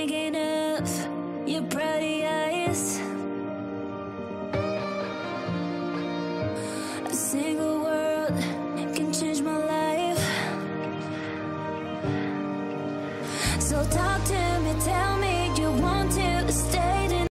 thinking of your pretty eyes. A single word can change my life. So talk to me, tell me you want to stay tonight.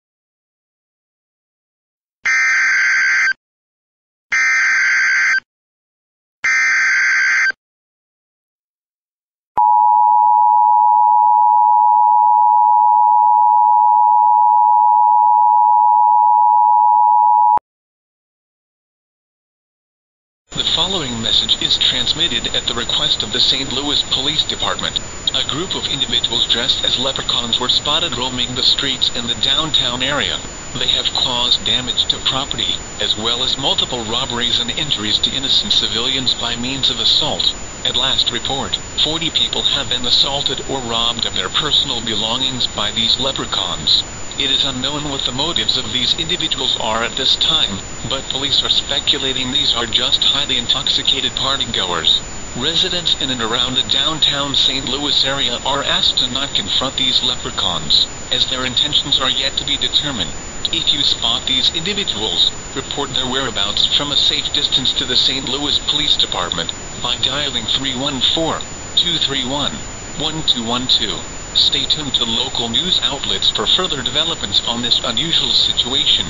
The following message is transmitted at the request of the St. Louis Police Department. A group of individuals dressed as leprechauns were spotted roaming the streets in the downtown area. They have caused damage to property, as well as multiple robberies and injuries to innocent civilians by means of assault. At last report, 40 people have been assaulted or robbed of their personal belongings by these leprechauns. It is unknown what the motives of these individuals are at this time, but police are speculating these are just highly intoxicated partygoers. Residents in and around the downtown St. Louis area are asked to not confront these leprechauns, as their intentions are yet to be determined. If you spot these individuals, report their whereabouts from a safe distance to the St. Louis Police Department by dialing 314-231-1212. Stay tuned to local news outlets for further developments on this unusual situation.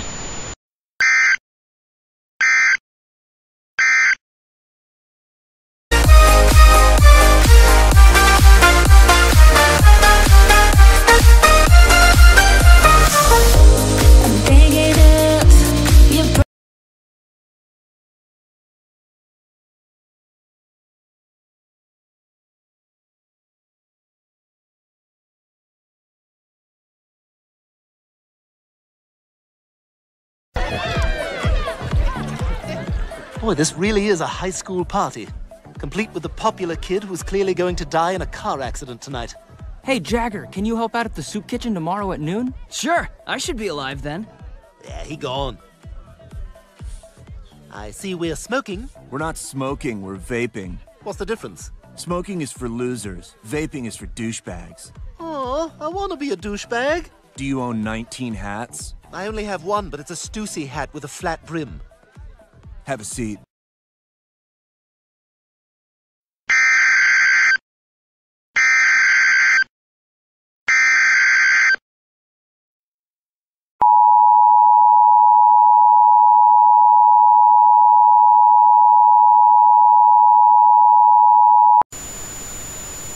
Boy, this really is a high school party, complete with the popular kid who's clearly going to die in a car accident tonight. Hey, Jagger, can you help out at the soup kitchen tomorrow at noon? Sure, I should be alive then. Yeah, he gone. I see we're smoking. We're not smoking, we're vaping. What's the difference? Smoking is for losers. Vaping is for douchebags. Oh, I want to be a douchebag. Do you own 19 hats? I only have one, but it's a Stussy hat with a flat brim. Have a seat.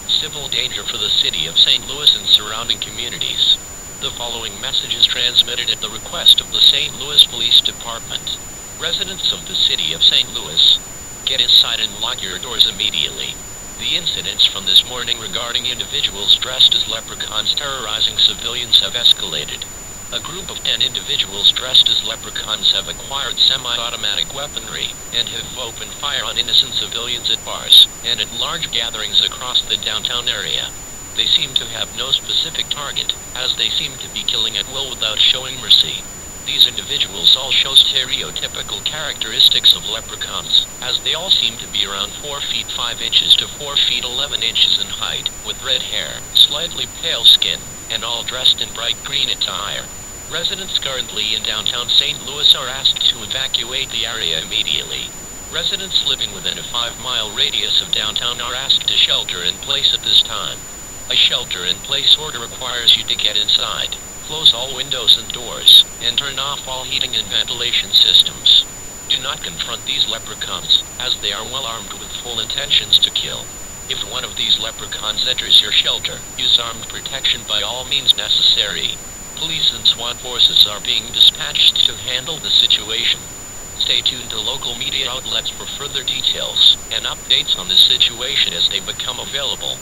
Civil danger for the city of St. Louis and surrounding communities. The following message is transmitted at the request of the St. Louis Police Department. Residents of the city of St. Louis, get inside and lock your doors immediately. The incidents from this morning regarding individuals dressed as leprechauns terrorizing civilians have escalated. A group of 10 individuals dressed as leprechauns have acquired semi-automatic weaponry and have opened fire on innocent civilians at bars and at large gatherings across the downtown area. They seem to have no specific target, as they seem to be killing at will without showing mercy. These individuals all show stereotypical characteristics of leprechauns, as they all seem to be around 4 feet 5 inches to 4 feet 11 inches in height, with red hair, slightly pale skin, and all dressed in bright green attire. Residents currently in downtown St. Louis are asked to evacuate the area immediately. Residents living within a 5-mile radius of downtown are asked to shelter in place at this time. A shelter-in-place order requires you to get inside, close all windows and doors, and turn off all heating and ventilation systems. Do not confront these leprechauns, as they are well armed with full intentions to kill. If one of these leprechauns enters your shelter, use armed protection by all means necessary. Police and SWAT forces are being dispatched to handle the situation. Stay tuned to local media outlets for further details and updates on this situation as they become available.